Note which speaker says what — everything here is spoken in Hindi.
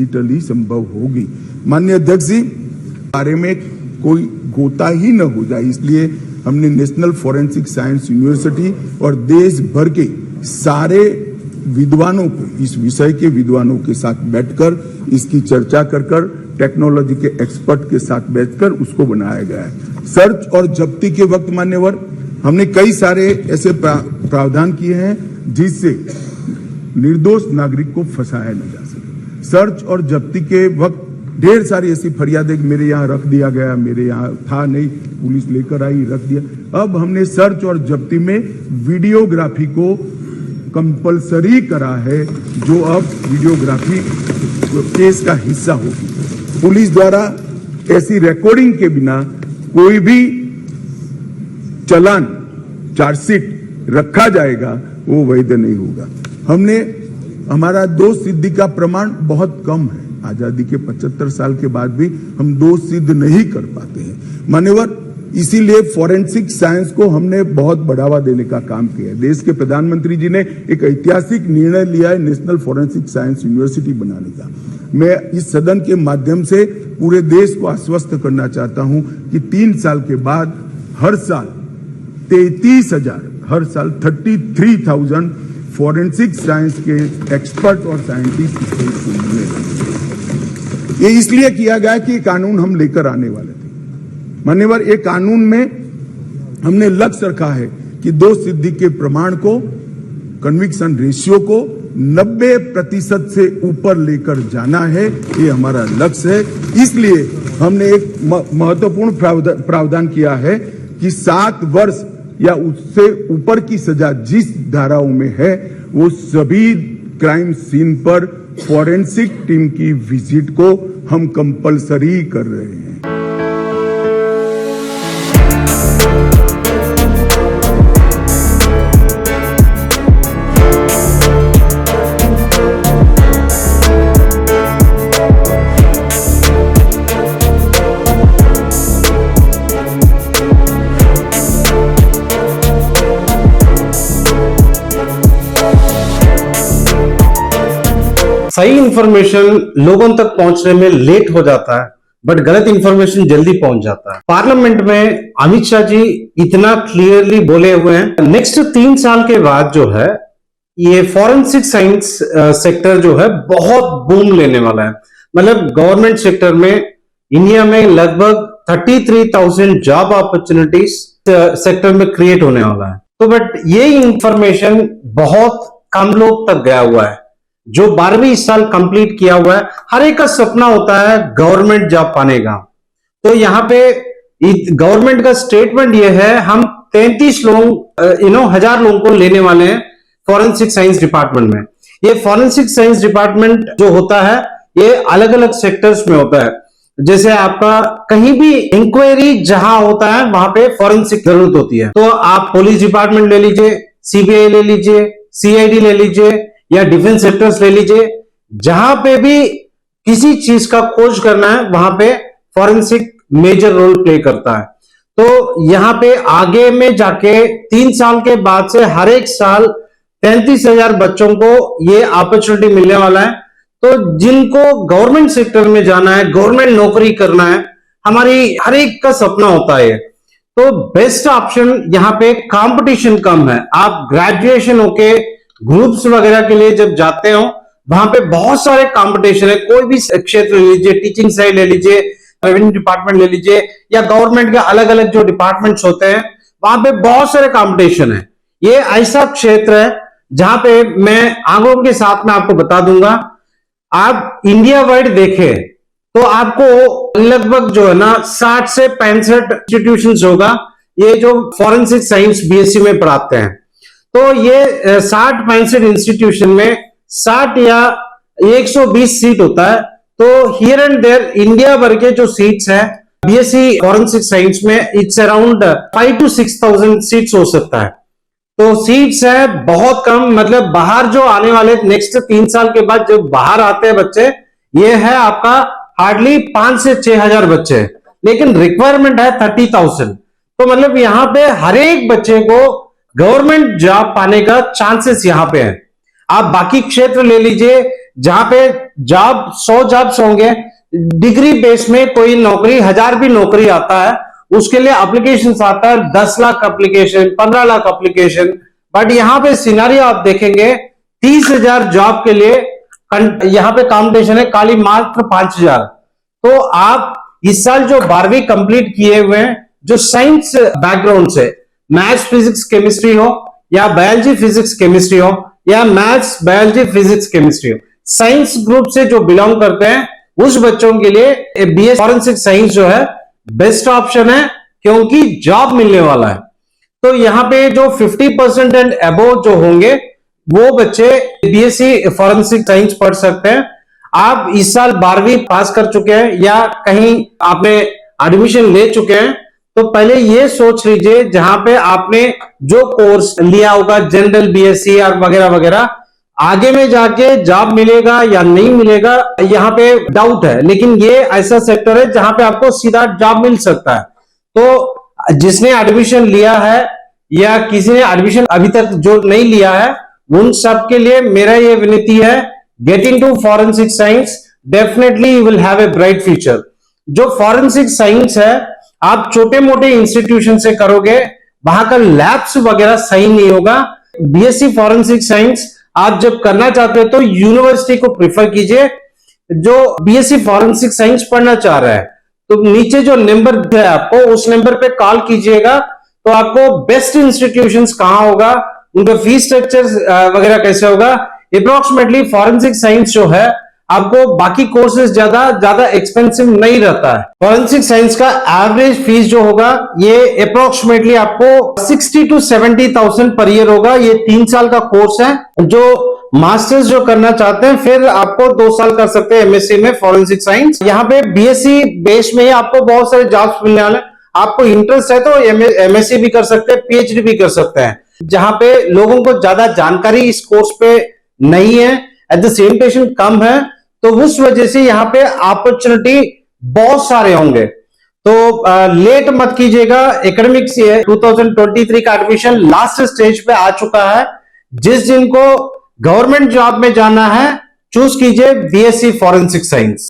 Speaker 1: डिजिटली संभव होगी। माननीय अध्यक्ष जी, बारे में कोई गोता ही न हो जाए, इसलिए हमने नेशनल फॉरेंसिक साइंस यूनिवर्सिटी और देश भर के सारे विद्वानों को, इस विषय के विद्वानों के साथ बैठकर इसकी चर्चा कर टेक्नोलॉजी के एक्सपर्ट के साथ बैठकर उसको बनाया गया है। सर्च और जब्ती के वक्त मान्यवर हमने कई सारे ऐसे प्रावधान किए हैं जिससे निर्दोष नागरिक को फंसाया न जा सके। सर्च और जब्ती के वक्त ढेर सारी ऐसी फरियादें, मेरे यहाँ रख दिया गया, मेरे यहाँ था नहीं, पुलिस लेकर आई, रख दिया। अब हमने सर्च और जब्ती में वीडियोग्राफी को कंपलसरी करा है, जो अब वीडियोग्राफी केस का हिस्सा होगी। पुलिस द्वारा ऐसी रिकॉर्डिंग के बिना कोई भी चालान, चार्जशीट रखा जाएगा वो वैध नहीं होगा। हमारा दोष सिद्धि का प्रमाण बहुत कम है। आजादी के 75 साल के बाद भी हम दोष सिद्ध नहीं कर पाते हैं मान्यवर। इसीलिए फॉरेंसिक साइंस को हमने बहुत बढ़ावा देने का काम किया है। देश के प्रधानमंत्री जी ने एक ऐतिहासिक निर्णय लिया है नेशनल फॉरेंसिक साइंस यूनिवर्सिटी बनाने का। मैं इस सदन के माध्यम से पूरे देश को आश्वस्त करना चाहता हूं कि 3 साल के बाद हर साल 33,000 फॉरेंसिक साइंस के एक्सपर्ट और साइंटिस्ट इस देश को मिलेगा। ये इसलिए किया गया कि कानून हम लेकर आने वाले थे मान्यवर। एक कानून में हमने लक्ष्य रखा है कि दोष सिद्धि के प्रमाण को, कन्विक्शन रेशियो को 90% से ऊपर लेकर जाना है, ये हमारा लक्ष्य है। इसलिए हमने एक महत्वपूर्ण प्रावधान किया है कि 7 वर्ष या उससे ऊपर की सजा जिस धाराओं में है, वो सभी क्राइम सीन पर फॉरेंसिक टीम की विजिट को हम कंपलसरी कर रहे हैं।
Speaker 2: सही इंफॉर्मेशन लोगों तक पहुंचने में लेट हो जाता है, बट गलत इंफॉर्मेशन जल्दी पहुंच जाता है। पार्लियामेंट में अमित शाह जी इतना क्लियरली बोले हुए हैं, नेक्स्ट 3 साल के बाद जो है ये फॉरेंसिक साइंस सेक्टर जो है बहुत बूम लेने वाला है। मतलब गवर्नमेंट सेक्टर में इंडिया में लगभग 33,000 जॉब अपॉर्चुनिटीज सेक्टर में क्रिएट होने वाला है। तो बट ये इंफॉर्मेशन बहुत कम लोग तक गया हुआ है। जो 12वीं इस साल कंप्लीट किया हुआ है, हर एक का सपना होता है गवर्नमेंट जॉब पाने का। तो यहाँ पे गवर्नमेंट का स्टेटमेंट ये है, हम 33 लोग 1000 लोगों को लेने वाले हैं फॉरेंसिक साइंस डिपार्टमेंट में। ये फॉरेंसिक साइंस डिपार्टमेंट जो होता है ये अलग अलग सेक्टर्स में होता है। जैसे आपका कहीं भी इंक्वायरी जहां होता है वहां पे फॉरेंसिक जरूरत होती है। तो आप पुलिस डिपार्टमेंट ले लीजिए, सीबीआई ले लीजिए, सीआईडी ले लीजिए या डिफेंस सेक्टर्स ले लीजिए, जहां पे भी किसी चीज का खोज करना है वहां पे फॉरेंसिक मेजर रोल प्ले करता है। तो यहाँ पे आगे में जाके 3 साल के बाद से हर एक साल 33,000 बच्चों को ये अपॉर्चुनिटी मिलने वाला है। तो जिनको गवर्नमेंट सेक्टर में जाना है, गवर्नमेंट नौकरी करना है, हमारी हर एक का सपना होता है। तो बेस्ट ऑप्शन यहाँ पे कंपटीशन कम है। आप ग्रेजुएशन होके ग्रुप्स वगैरह के लिए जब जाते हो वहां पे बहुत सारे कंपटीशन है। कोई भी क्षेत्र ले लीजिए, टीचिंग साइड ले लीजिए, रेवेन्यू डिपार्टमेंट ले लीजिए या गवर्नमेंट के अलग अलग जो डिपार्टमेंट्स होते हैं वहां पे बहुत सारे कंपटीशन है। ये ऐसा क्षेत्र है जहां पे मैं आंकड़ों के साथ में आपको बता दूंगा। आप इंडिया वाइड देखें तो आपको लगभग जो है ना 60 से 65 इंस्टीट्यूशंस होगा ये जो फॉरेंसिक साइंस बीएससी में पढ़ाते हैं। तो ये 60-65 इंस्टीट्यूशन में 60 या 120 सीट होता है। तो हियर एंड देयर इंडिया भर के जो सीट्स है बीएससी फॉरेंसिक साइंस में इट्स अराउंड 5,000 to 6,000 सीट्स हो सकता है। तो सीट्स है बहुत कम। मतलब बाहर जो आने वाले नेक्स्ट 3 साल के बाद जब बाहर आते हैं बच्चे, ये है आपका हार्डली 5 से 6,000 बच्चे, लेकिन रिक्वायरमेंट है 30,000। तो मतलब यहाँ पे हर एक बच्चे को गवर्नमेंट जॉब पाने का चांसेस यहां पे है। आप बाकी क्षेत्र ले लीजिए जहां पे जॉब 100 जॉब्स होंगे, डिग्री बेस में कोई नौकरी 1000 भी नौकरी आता है, उसके लिए एप्लीकेशन आता है 10 lakh application, 15 lakh application. But यहां पे सिनारियो आप देखेंगे 30,000 जॉब के लिए यहां पे कॉम्पिटिशन है, खाली मात्र 5,000। तो आप इस साल जो 12वीं कंप्लीट किए हुए हैं, जो साइंस बैकग्राउंड से, मैथ्स फिजिक्स केमिस्ट्री हो या बायोलॉजी फिजिक्स केमिस्ट्री हो या मैथ्स बायोलॉजी फिजिक्स केमिस्ट्री हो, साइंस ग्रुप से जो बिलोंग करते हैं उस बच्चों के लिए बीएस फॉरेंसिक साइंस जो है बेस्ट ऑप्शन है, क्योंकि जॉब मिलने वाला है। तो यहाँ पे जो 50% एंड अबोव जो होंगे वो बच्चे बीएससी फॉरेंसिक साइंस पढ़ सकते हैं। आप इस साल 12वीं पास कर चुके हैं या कहीं आपने एडमिशन ले चुके हैं, तो पहले ये सोच लीजिए जहां पे आपने जो कोर्स लिया होगा, जनरल बीएससी और वगैरह वगैरह, आगे में जाके जॉब मिलेगा या नहीं मिलेगा यहाँ पे डाउट है, लेकिन ये ऐसा सेक्टर है जहां पे आपको सीधा जॉब मिल सकता है। तो जिसने एडमिशन लिया है या किसी ने एडमिशन अभी तक जो नहीं लिया है, उन सब के लिए मेरा ये विनती है, get into forensic science, definitely you will have a bright future. जो फॉरेंसिक साइंस है आप छोटे मोटे इंस्टीट्यूशन से करोगे, वहां का लैब्स वगैरह सही नहीं होगा। बीएससी फॉरेंसिक साइंस आप जब करना चाहते हो तो यूनिवर्सिटी को प्रिफर कीजिए जो बीएससी फॉरेंसिक साइंस पढ़ना चाह रहा है। तो नीचे जो नंबर है आपको, उस नंबर पे कॉल कीजिएगा, तो आपको बेस्ट इंस्टीट्यूशंस कहां होगा, उनका फीस स्ट्रक्चर वगैरह कैसे होगा, अप्रोक्सीमेटली फॉरेंसिक साइंस जो है आपको बाकी कोर्सेज ज्यादा एक्सपेंसिव नहीं रहता है। फॉरेंसिक साइंस का एवरेज फीस जो होगा ये अप्रोक्सीमेटली आपको 60 to 70,000 पर ईयर होगा। ये 3 साल का कोर्स है। जो मास्टर्स जो करना चाहते हैं फिर आपको 2 साल कर सकते हैं एमएससी में फॉरेंसिक साइंस। यहाँ पे बीएससी बेस में ही आपको बहुत सारे जॉब्स मिलने वाले हैं। आपको इंटरेस्ट है तो एमएससी भी कर सकते हैं, पीएचडी भी कर सकते हैं। जहां पे लोगों को ज्यादा जानकारी इस कोर्स पे नहीं है, एट द सेम टाइम कम है, तो उस वजह से यहाँ पे अपॉर्चुनिटी बहुत सारे होंगे। तो लेट मत कीजिएगा। एकेडमिक्स 2023 का एडमिशन लास्ट स्टेज पे आ चुका है। जिस जिनको गवर्नमेंट जॉब में जाना है, चूज कीजिए बीएससी फॉरेंसिक साइंस।